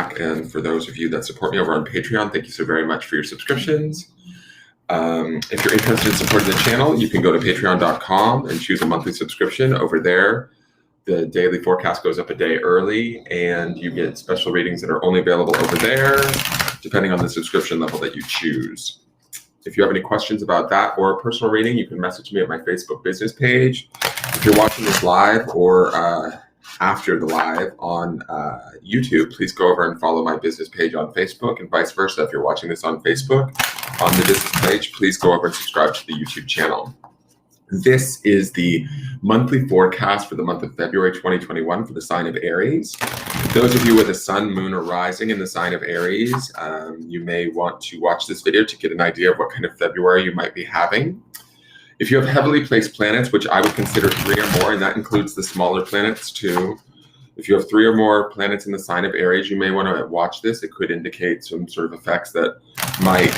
back. And for those of you that support me over on Patreon, thank you so very much for your subscriptions. If you're interested in supporting the channel, you can go to patreon.com and choose a monthly subscription. Over there, the daily forecast goes up a day early, and you get special readings that are only available over there, depending on the subscription level that you choose. If you have any questions about that or a personal reading, you can message me at my Facebook business page. If you're watching this live or after the live on YouTube, please go over and follow my business page on Facebook, and vice versa. If you're watching this on Facebook, on the business page, please go over and subscribe to the YouTube channel. This is the monthly forecast for the month of February 2021 for the sign of Aries. Those of you with a sun, moon, or rising in the sign of Aries, you may want to watch this video to get an idea of what kind of February you might be having. If you have heavily placed planets, which I would consider 3 or more, and that includes the smaller planets too. If you have 3 or more planets in the sign of Aries, you may want to watch this. It could indicate some sort of effects that might,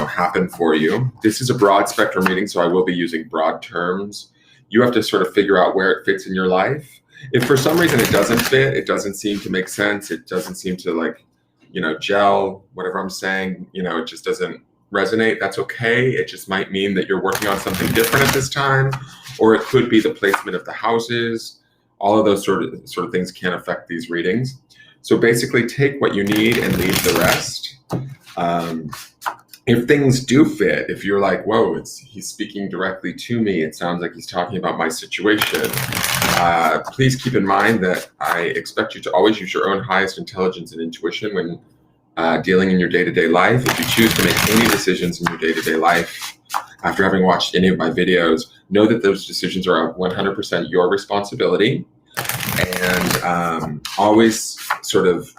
happen for you. This is a broad spectrum reading, so I will be using broad terms. You have to sort of figure out where it fits in your life. If for some reason it doesn't fit, it doesn't seem to make sense, it doesn't seem to gel, whatever I'm saying, it just doesn't resonate, that's okay. It just might mean that you're working on something different at this time, or it could be the placement of the houses. All of those sort of things can affect these readings. So basically take what you need and leave the rest. If things do fit, if you're like, whoa, he's speaking directly to me, it sounds like he's talking about my situation, please keep in mind that I expect you to always use your own highest intelligence and intuition when dealing in your day-to-day life. If you choose to make any decisions in your day-to-day life after having watched any of my videos, know that those decisions are 100% your responsibility, and always sort of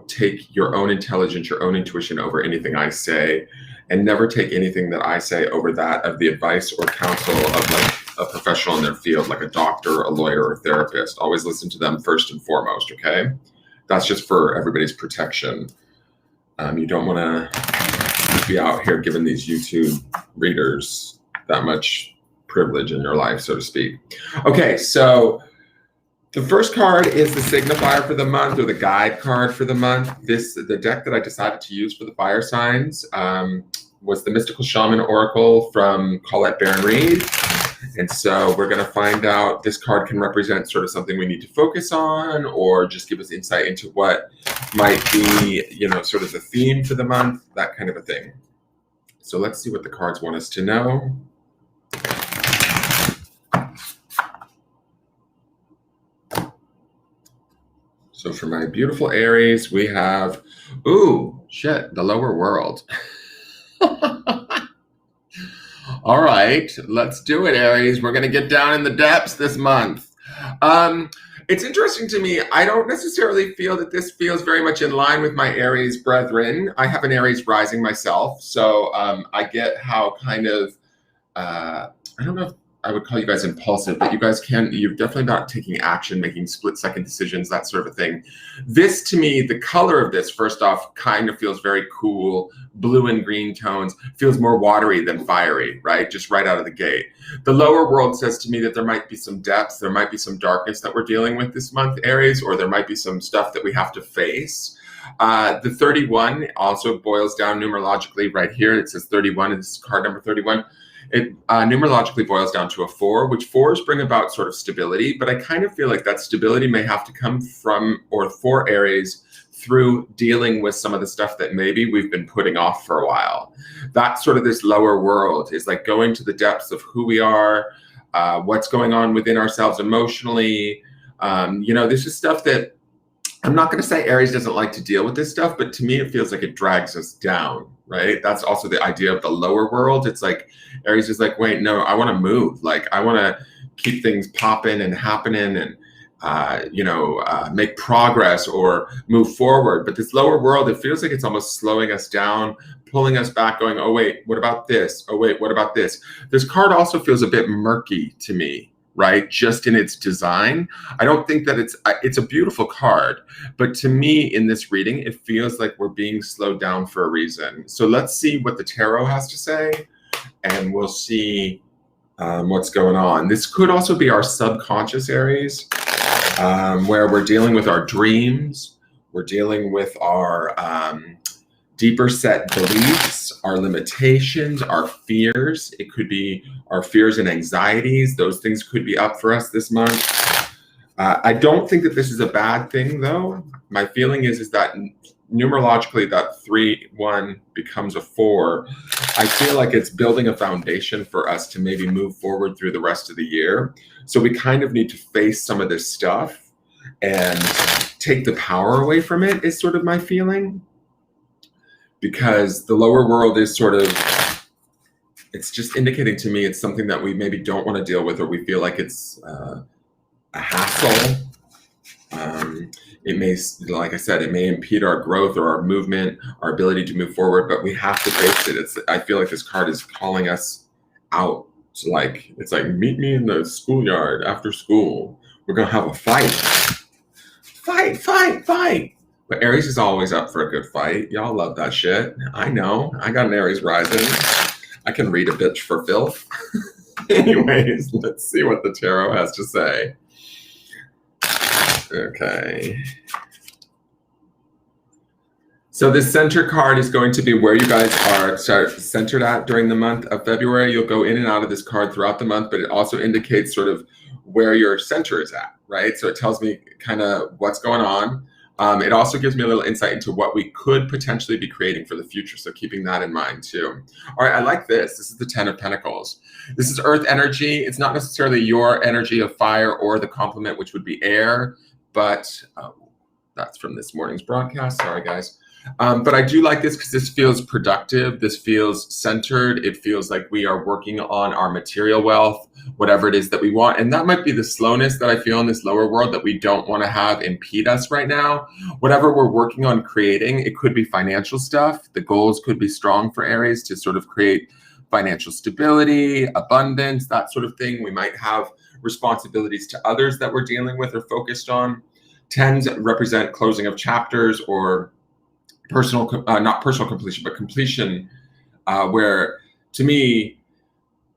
take your own intelligence, your own intuition over anything I say, and never take anything that I say over that of the advice or counsel of a professional in their field, like a doctor, a lawyer, or a therapist. Always listen to them first and foremost, okay? That's just for everybody's protection. You don't want to be out here giving these YouTube readers that much privilege in your life, so to speak. Okay, so the first card is the signifier for the month, or the guide card for the month. The deck that I decided to use for the fire signs was the Mystical Shaman Oracle from Colette Baron-Reid. And so we're going to find out, this card can represent sort of something we need to focus on, or just give us insight into what might be, sort of the theme for the month, that kind of a thing. So let's see what the cards want us to know. So for my beautiful Aries, we have, the lower world. All right, let's do it, Aries. We're going to get down in the depths this month. It's interesting to me. I don't necessarily feel that this feels very much in line with my Aries brethren. I have an Aries rising myself, so I get how kind of, I don't know if I would call you guys impulsive, but you're definitely not taking action, making split-second decisions, that sort of thing. This, to me, the color of this, first off, kind of feels very cool, blue and green tones, feels more watery than fiery, right? Just right out of the gate. The lower world says to me that there might be some depths, there might be some darkness that we're dealing with this month, Aries, or there might be some stuff that we have to face. The 31 also boils down numerologically right here. It says 31, and this is card number 31. It numerologically boils down to a 4, which 4s bring about sort of stability, but I kind of feel like that stability may have to come from, or for Aries, through dealing with some of the stuff that maybe we've been putting off for a while. That sort of this lower world is like going to the depths of who we are, what's going on within ourselves emotionally. This is stuff that, I'm not going to say Aries doesn't like to deal with this stuff, but to me, it feels like it drags us down, right? That's also the idea of the lower world. It's like Aries is like, wait, no, I want to move. Like, I want to keep things popping and happening and, make progress or move forward. But this lower world, it feels like it's almost slowing us down, pulling us back, going, oh, wait, what about this? Oh, wait, what about this? This card also feels a bit murky to me, right? Just in its design. I don't think that it's a beautiful card, but to me in this reading, it feels like we're being slowed down for a reason. So let's see what the tarot has to say, and we'll see what's going on. This could also be our subconscious Aries, where we're dealing with our dreams, We're dealing with our deeper set beliefs, our limitations, our fears. It could be our fears and anxieties. Those things could be up for us this month. I don't think that this is a bad thing, though. My feeling is that numerologically, that 3-1 becomes a 4. I feel like it's building a foundation for us to maybe move forward through the rest of the year. So we kind of need to face some of this stuff and take the power away from it, is sort of my feeling. Because the lower world is sort of, it's just indicating to me it's something that we maybe don't want to deal with, or we feel like it's a hassle. It may, like I said, it may impede our growth or our movement, our ability to move forward, but we have to face it. I feel like this card is calling us out. It's like, meet me in the schoolyard after school. We're going to have a fight. Fight. But Aries is always up for a good fight. Y'all love that shit. I know. I got an Aries rising. I can read a bitch for filth. Anyways, let's see what the tarot has to say. Okay. So this center card is going to be where you guys are centered at during the month of February. You'll go in and out of this card throughout the month, but it also indicates sort of where your center is at, right? So it tells me kind of what's going on. It also gives me a little insight into what we could potentially be creating for the future. So keeping that in mind too. All right, I like this. This is the 10 of Pentacles. This is earth energy. It's not necessarily your energy of fire or the complement, which would be air, but that's from this morning's broadcast. Sorry, guys. But I do like this because this feels productive. This feels centered. It feels like we are working on our material wealth, whatever it is that we want. And that might be the slowness that I feel in this lower world that we don't want to have impede us right now. Whatever we're working on creating, it could be financial stuff. The goals could be strong for Aries to sort of create financial stability, abundance, that sort of thing. We might have responsibilities to others that we're dealing with or focused on. 10s represent closing of chapters or personal, not personal completion, but completion, where to me,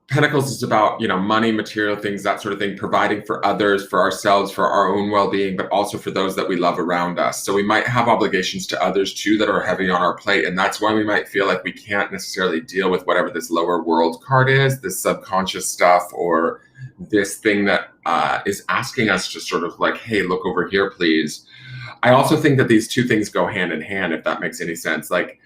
Pentacles is about, money, material things, that sort of thing, providing for others, for ourselves, for our own well-being, but also for those that we love around us. So we might have obligations to others too that are heavy on our plate. And that's why we might feel like we can't necessarily deal with whatever this lower world card is, this subconscious stuff, or this thing that is asking us to sort of like, hey, look over here, please. I also think that these two things go hand in hand, if that makes any sense. Like,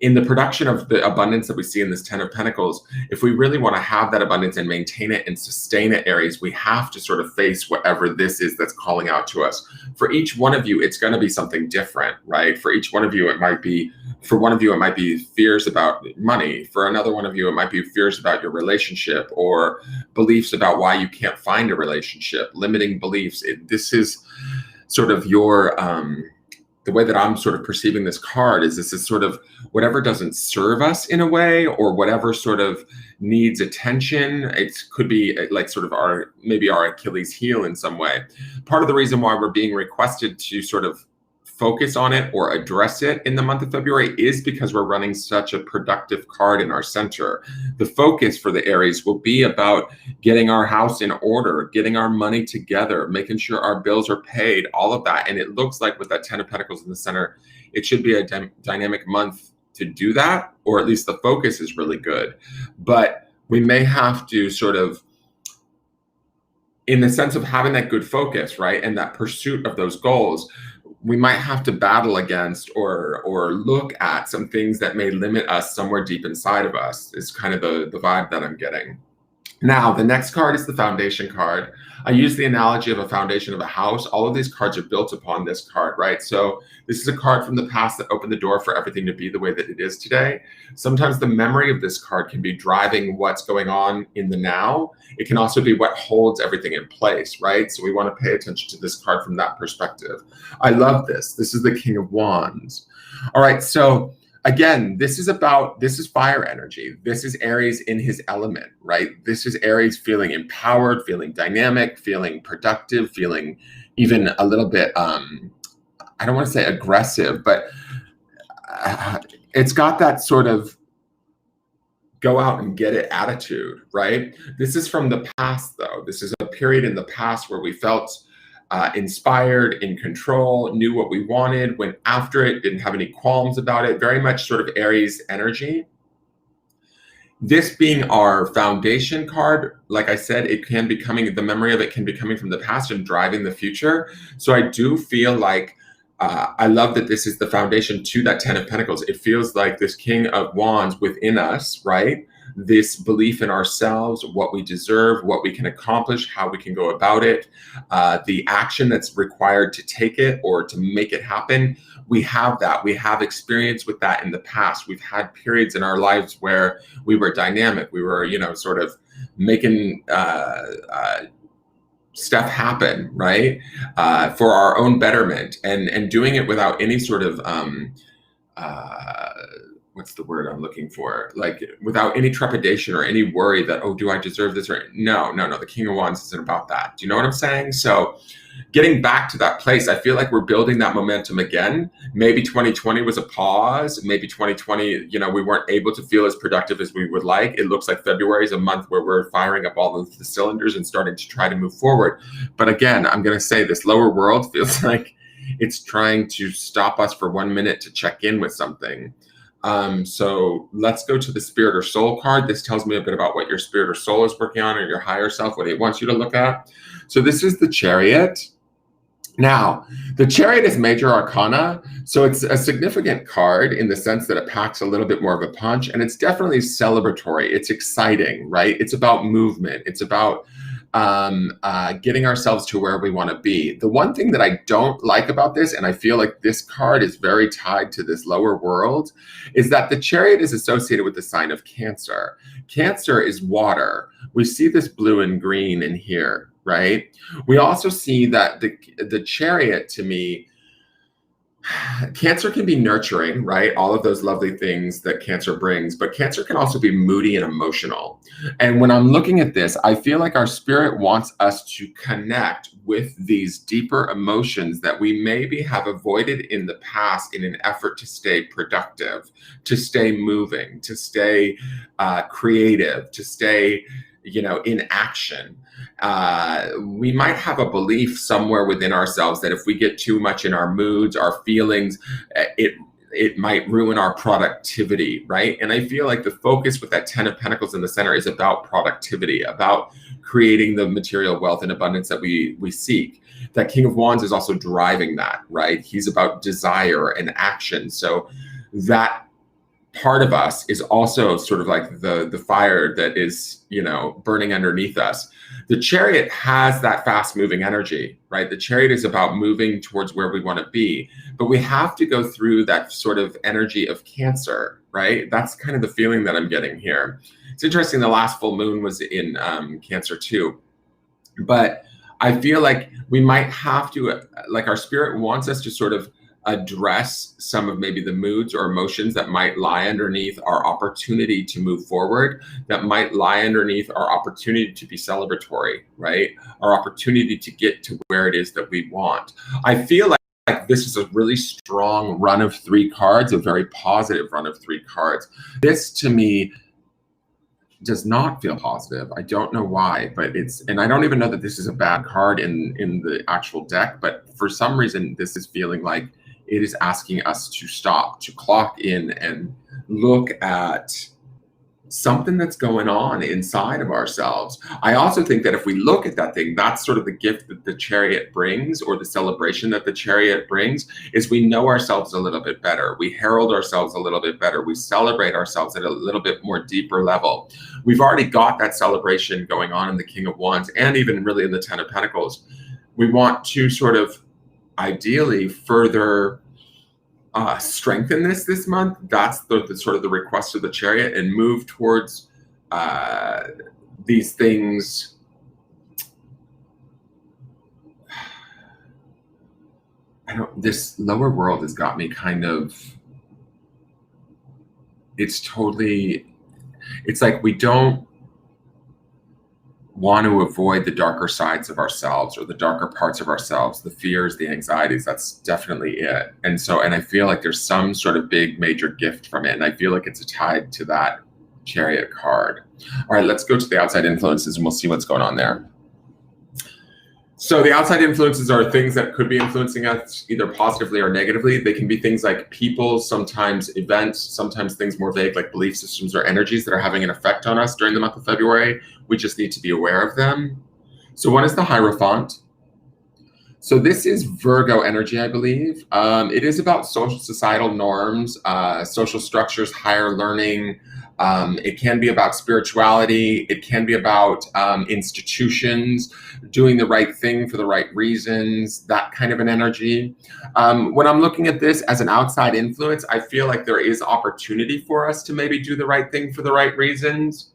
in the production of the abundance that we see in this 10 of Pentacles, if we really want to have that abundance and maintain it and sustain it, Aries, we have to sort of face whatever this is that's calling out to us. For each one of you, it's going to be something different, right? For each one of you, it might be fears about money. For another one of you, it might be fears about your relationship or beliefs about why you can't find a relationship, limiting beliefs. This is sort of your... the way that I'm sort of perceiving this card is this is sort of whatever doesn't serve us in a way, or whatever sort of needs attention. It could be like sort of our Achilles heel in some way. Part of the reason why we're being requested to sort of focus on it or address it in the month of February is because we're running such a productive card in our center. The focus for the Aries will be about getting our house in order, getting our money together, making sure our bills are paid, all of that. And it looks like with that 10 of Pentacles in the center, it should be a dynamic month to do that, or at least the focus is really good. But we may have to sort of, in the sense of having that good focus, right, and that pursuit of those goals, we might have to battle against or look at some things that may limit us somewhere deep inside of us, is kind of the vibe that I'm getting. Now, the next card is the foundation card. I use the analogy of a foundation of a house. All of these cards are built upon this card, right? So this is a card from the past that opened the door for everything to be the way that it is today. Sometimes the memory of this card can be driving what's going on in the now. It can also be what holds everything in place, right? So we want to pay attention to this card from that perspective. I love this. This is the King of Wands. All right, so again, this is fire energy. This is Aries in his element, right? This is Aries feeling empowered, feeling dynamic, feeling productive, feeling even a little bit, I don't want to say aggressive, but it's got that sort of go out and get it attitude, right? This is from the past, though. This is a period in the past where we felt inspired, in control, knew what we wanted, went after it, didn't have any qualms about it. Very much sort of Aries energy. This being our foundation card, like I said, it can be coming, the memory of it can be coming from the past and driving the future. So I do feel like I love that this is the foundation to that 10 of Pentacles. It feels like this King of Wands within us, right? This belief in ourselves, what we deserve, what we can accomplish, how we can go about it, the action that's required to take it or to make it happen. We have that. We have experience with that in the past. We've had periods in our lives where we were dynamic. We were, sort of making stuff happen, right? For our own betterment and doing it without any sort of, what's the word I'm looking for? Like without any trepidation or any worry that, oh, do I deserve this? Or no. The King of Wands isn't about that. Do you know what I'm saying? So getting back to that place, I feel like we're building that momentum again. Maybe 2020 was a pause. Maybe 2020, we weren't able to feel as productive as we would like. It looks like February is a month where we're firing up all of the cylinders and starting to try to move forward. But again, I'm going to say this lower world feels like it's trying to stop us for 1 minute to check in with something. So let's go to the Spirit or Soul card. This tells me a bit about what your spirit or soul is working on, or your higher self, what it wants you to look at. So this is the Chariot. Now, the Chariot is major arcana, so it's a significant card in the sense that it packs a little bit more of a punch, and it's definitely celebratory. It's exciting, right? It's about movement. It's about getting ourselves to where we want to be. The one thing that I don't like about this, and I feel like this card is very tied to this lower world, is that the Chariot is associated with the sign of Cancer. Cancer is water. We see this blue and green in here, right? We also see that the Chariot, to me, Cancer can be nurturing, right? All of those lovely things that Cancer brings, but Cancer can also be moody and emotional. And when I'm looking at this, I feel like our spirit wants us to connect with these deeper emotions that we maybe have avoided in the past in an effort to stay productive, to stay moving, to stay creative, to stay, in action. We might have a belief somewhere within ourselves that if we get too much in our moods, our feelings, it might ruin our productivity, right? And I feel like the focus with that 10 of Pentacles in the center is about productivity, about creating the material wealth and abundance that we seek. That King of Wands is also driving that, right? He's about desire and action. So that part of us is also sort of like the fire that is, burning underneath us. The Chariot has that fast moving energy, right? The Chariot is about moving towards where we want to be, but we have to go through that sort of energy of Cancer, right? That's kind of the feeling that I'm getting here. It's interesting. The last full moon was in Cancer too, but I feel like we might have to, like our spirit wants us to sort of address some of maybe the moods or emotions that might lie underneath our opportunity to move forward, that might lie underneath our opportunity to be celebratory, right? Our opportunity to get to where it is that we want. I feel like this is a really strong run of 3 cards, a very positive run of 3 cards. This to me does not feel positive. I don't know why, but and I don't even know that this is a bad card in the actual deck, but for some reason, this is feeling like it is asking us to stop, to clock in and look at something that's going on inside of ourselves. I also think that if we look at that thing, that's sort of the gift that the Chariot brings, or the celebration that the Chariot brings, is we know ourselves a little bit better. We herald ourselves a little bit better. We celebrate ourselves at a little bit more deeper level. We've already got that celebration going on in the King of Wands and even really in the 10 of Pentacles. We want to sort of ideally further strengthen this month. That's the sort of the request of the Chariot, and move towards these things. This lower world has got me kind of, it's like we don't want to avoid the darker sides of ourselves, or the darker parts of ourselves, the fears, the anxieties. That's definitely it. And I feel like there's some sort of big major gift from it, and I feel like it's tied to that Chariot card. All right, let's go to the outside influences and we'll see what's going on there. So the outside influences are things that could be influencing us either positively or negatively. They can be things like people, sometimes events, sometimes things more vague like belief systems or energies that are having an effect on us during the month of February. We just need to be aware of them. So one is the Hierophant. So this is Virgo energy, I believe. It is about social societal norms, social structures, higher learning. It can be about spirituality. It can be about institutions, doing the right thing for the right reasons, that kind of an energy. When I'm looking at this as an outside influence, I feel like there is opportunity for us to maybe do the right thing for the right reasons.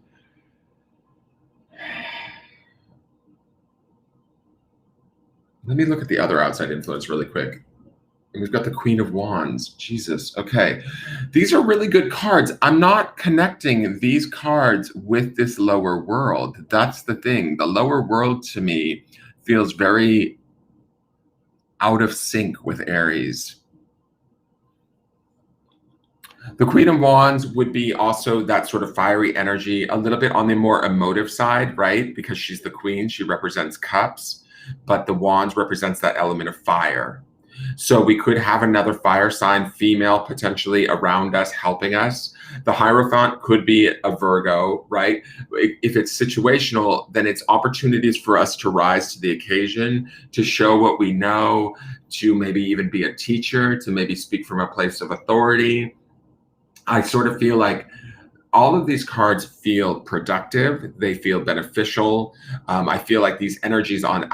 Let me look at the other outside influence really quick. And we've got the Queen of Wands. Jesus. Okay. These are really good cards. I'm not connecting these cards with this lower world. That's the thing. The lower world to me feels very out of sync with Aries. The Queen of Wands would be also that sort of fiery energy, a little bit on the more emotive side, right? Because she's the queen, she represents cups, but the Wands represents that element of fire. So we could have another fire sign, female, potentially around us, helping us. The Hierophant could be a Virgo, right? If it's situational, then it's opportunities for us to rise to the occasion, to show what we know, to maybe even be a teacher, to maybe speak from a place of authority. I sort of feel like all of these cards feel productive. They feel beneficial. I feel like these energies on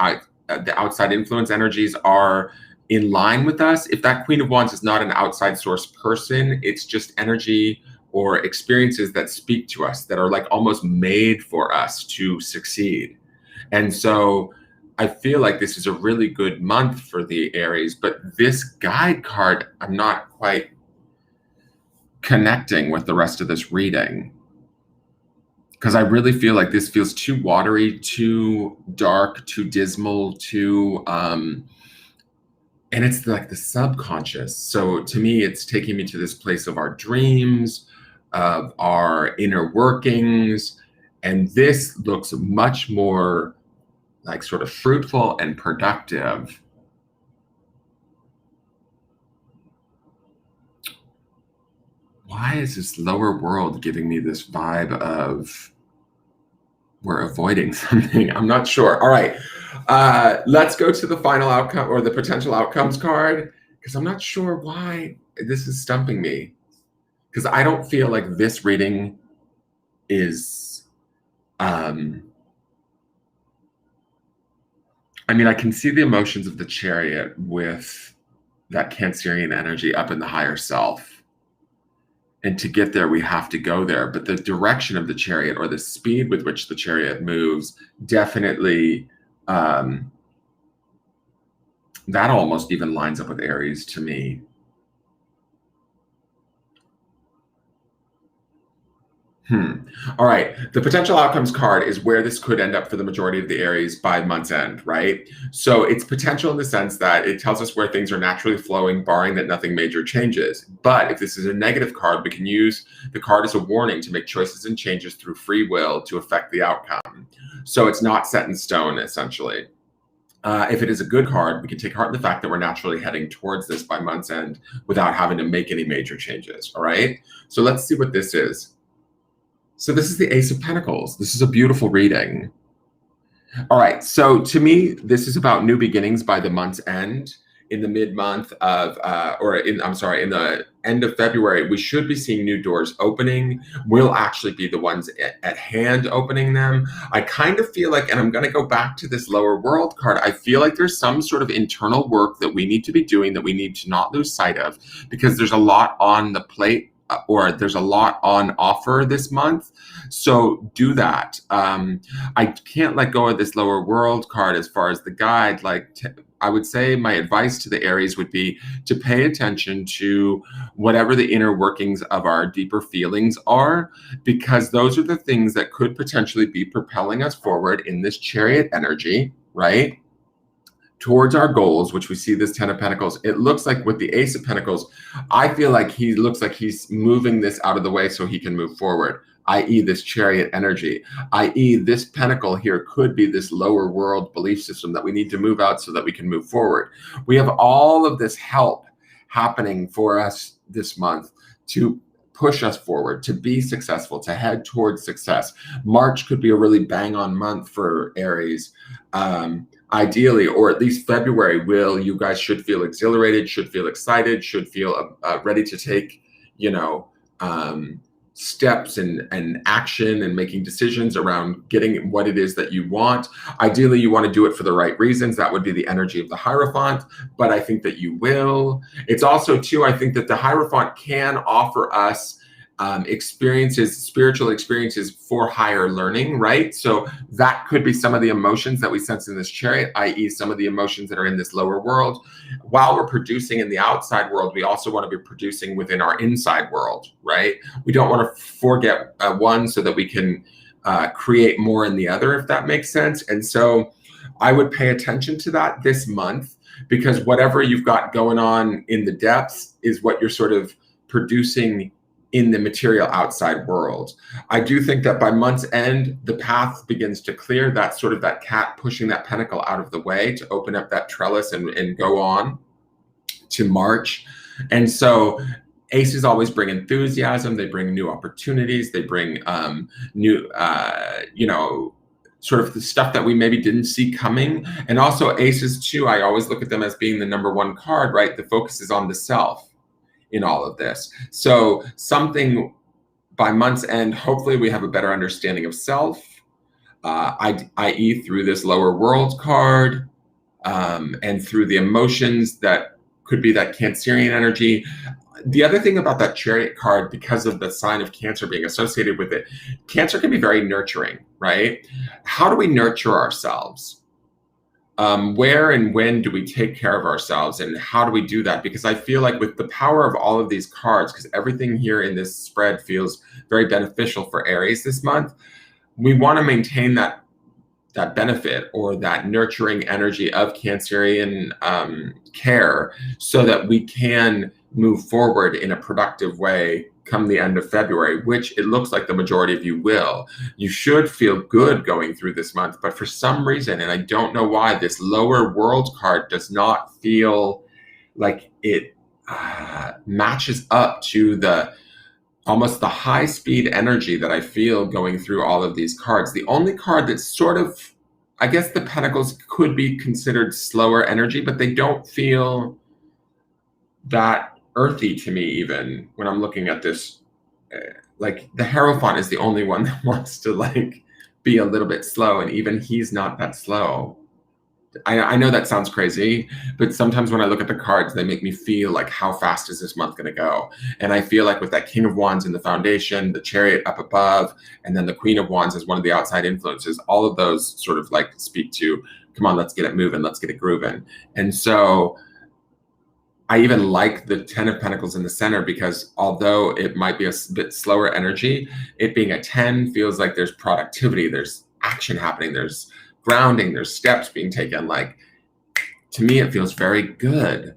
the outside influence energies are in line with us. If that Queen of Wands is not an outside source person, it's just energy or experiences that speak to us, that are like almost made for us to succeed. And so I feel like this is a really good month for the Aries, but this guide card, I'm not quite connecting with the rest of this reading, because I really feel like this feels too watery, too dark, too dismal, too and it's like the subconscious. So to me, it's taking me to this place of our dreams, of our inner workings, and this looks much more like sort of fruitful and productive. Why is this lower world giving me this vibe of we're avoiding something? I'm not sure. All right. Let's go to the final outcome or the potential outcomes card, because I'm not sure why this is stumping me. Because I don't feel like this reading is, I mean, I can see the emotions of the Chariot with that Cancerian energy up in the higher self. And to get there, we have to go there. But the direction of the Chariot, or the speed with which the Chariot moves, definitely, that almost even lines up with Aries to me. All right. The potential outcomes card is where this could end up for the majority of the Aries by month's end, right? So it's potential in the sense that it tells us where things are naturally flowing, barring that nothing major changes. But if this is a negative card, we can use the card as a warning to make choices and changes through free will to affect the outcome. So it's not set in stone, essentially. If it is a good card, we can take heart in the fact that we're naturally heading towards this by month's end without having to make any major changes, all right? So let's see what this is. So this is the Ace of Pentacles. This is a beautiful reading. All right. So to me, this is about new beginnings by the month's end. In the mid-month of, in the end of February, we should be seeing new doors opening. We'll actually be the ones at hand opening them. I kind of feel like, and I'm going to go back to this lower world card, I feel like there's some sort of internal work that we need to be doing that we need to not lose sight of, because there's a lot on the plate, or there's a lot on offer this month. So do that. I can't let go of this lower world card as far as the guide. I would say my advice to the Aries would be to pay attention to whatever the inner workings of our deeper feelings are, because those are the things that could potentially be propelling us forward in this Chariot energy, right? Towards our goals, which we see this 10 of Pentacles. It looks like with the Ace of Pentacles, I feel like he looks like he's moving this out of the way so he can move forward. i.e. this chariot energy, i.e. this pentacle here could be this lower world belief system that we need to move out so that we can move forward. We have all of this help happening for us this month to push us forward, to be successful, to head towards success. March could be a really bang on month for Aries. Ideally, or at least February, you guys should feel exhilarated, should feel excited, should feel ready to take, steps and action and making decisions around getting what it is that you want. Ideally, you want to do it for the right reasons. That would be the energy of the Hierophant, but I think that you will. It's also, too, I think that the Hierophant can offer us spiritual experiences for higher learning, right? So that could be some of the emotions that we sense in this chariot, i.e. some of the emotions that are in this lower world. While we're producing in the outside world, we also want to be producing within our inside world, right? We don't want to forget one so that we can create more in the other, if that makes sense. And so I would pay attention to that this month, because whatever you've got going on in the depths is what you're sort of producing in the material outside world. I do think that by month's end, the path begins to clear. That's sort of that cat pushing that pentacle out of the way to open up that trellis and go on to March. And so aces always bring enthusiasm. They bring new opportunities. They bring new, sort of the stuff that we maybe didn't see coming. And also aces too, I always look at them as being the number one card, right? The focus is on the self in all of this. So something by month's end, hopefully we have a better understanding of self, i.e. through this lower world card, and through the emotions that could be that Cancerian energy. The other thing about that chariot card, because of the sign of Cancer being associated with it, Cancer can be very nurturing, right? How do we nurture ourselves? Where and when do we take care of ourselves, and how do we do that? Because I feel like with the power of all of these cards, because everything here in this spread feels very beneficial for Aries this month, we want to maintain that benefit or that nurturing energy of Cancerian care so that we can move forward in a productive way come the end of February, which it looks like the majority of you will. You should feel good going through this month, but for some reason, and I don't know why, this lower world card does not feel like it matches up to almost the high speed energy that I feel going through all of these cards. The only card that's sort of, I guess the Pentacles could be considered slower energy, but they don't feel that earthy to me, even when I'm looking at this. Like the Hierophant is the only one that wants to like be a little bit slow, and even he's not that slow. I know that sounds crazy, but sometimes when I look at the cards, they make me feel like, how fast is this month going to go? And I feel like with that King of Wands in the foundation, the Chariot up above, and then the Queen of Wands as one of the outside influences, all of those sort of like speak to, come on, let's get it moving, let's get it grooving. And so I even like the 10 of Pentacles in the center, because although it might be a bit slower energy, it being a 10 feels like there's productivity, there's action happening, there's grounding, there's steps being taken. Like, to me, it feels very good.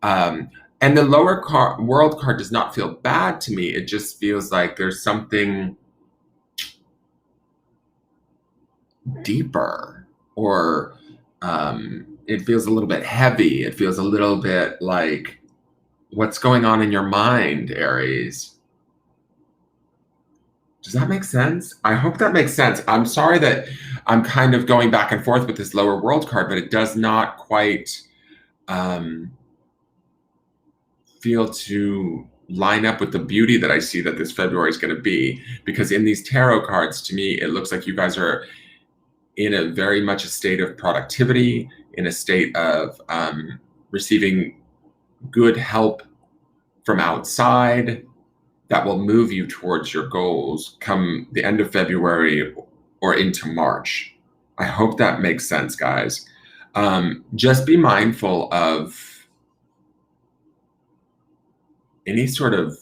And the lower world card does not feel bad to me. It just feels like there's something deeper, or it feels a little bit heavy. It feels a little bit like, what's going on in your mind, Aries? Does that make sense? I hope that makes sense. I'm sorry that I'm kind of going back and forth with this lower world card, but it does not quite feel to line up with the beauty that I see that this February is going to be. Because in these tarot cards, to me, it looks like you guys are in a very much a state of productivity, in a state of receiving good help from outside that will move you towards your goals come the end of February or into March. I hope that makes sense, guys. Just be mindful of any sort of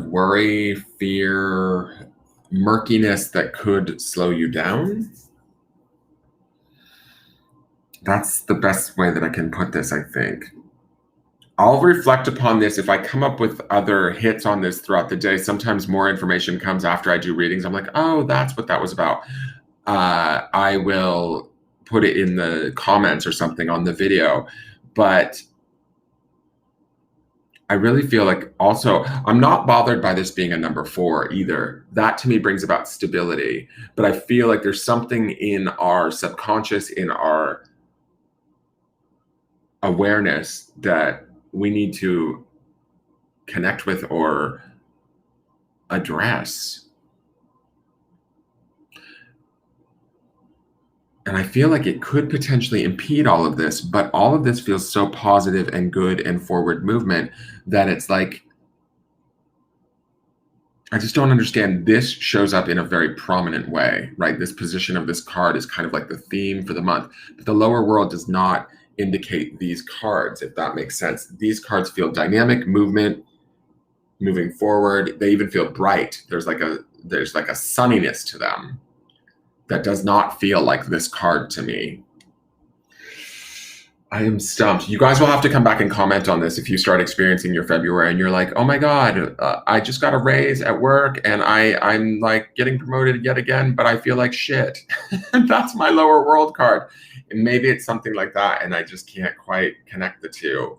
worry, fear, murkiness that could slow you down. That's the best way that I can put this, I think. I'll reflect upon this. If I come up with other hits on this throughout the day, sometimes more information comes after I do readings. I'm like, oh, that's what that was about. I will put it in the comments or something on the video. But I really feel like also, I'm not bothered by this being a number 4 either. That to me brings about stability. But I feel like there's something in our subconscious, in our awareness that we need to connect with or address. And I feel like it could potentially impede all of this, but all of this feels so positive and good and forward movement that it's like, I just don't understand. This shows up in a very prominent way, right? This position of this card is kind of like the theme for the month. But the lower world does not indicate these cards, if that makes sense. These cards feel dynamic, movement, moving forward. They even feel bright. There's like a sunniness to them that does not feel like this card to me. I am stumped. You guys will have to come back and comment on this if you start experiencing your February and you're like, oh my God, I just got a raise at work and I'm like getting promoted yet again, but I feel like shit. That's my lower world card. And maybe it's something like that and I just can't quite connect the two.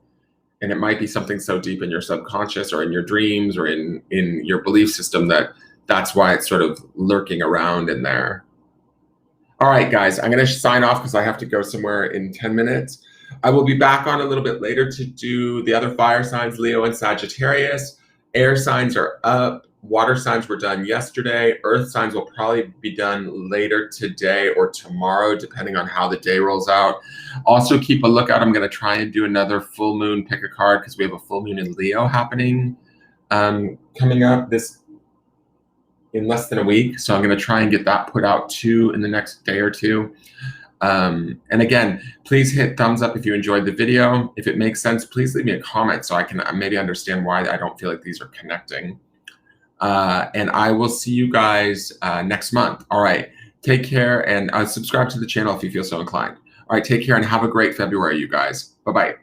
And it might be something so deep in your subconscious or in your dreams or in your belief system that that's why it's sort of lurking around in there. All right, guys, I'm going to sign off because I have to go somewhere in 10 minutes. I will be back on a little bit later to do the other fire signs, Leo and Sagittarius. Air signs are up. Water signs were done yesterday. Earth signs will probably be done later today or tomorrow, depending on how the day rolls out. Also, keep a lookout. I'm going to try and do another full moon pick a card because we have a full moon in Leo happening coming up in less than a week. So I'm going to try and get that put out too in the next day or two. And again, please hit thumbs up if you enjoyed the video. If it makes sense, please leave me a comment so I can maybe understand why I don't feel like these are connecting. And I will see you guys next month. All right, take care and subscribe to the channel if you feel so inclined. All right, take care and have a great February, you guys. Bye-bye.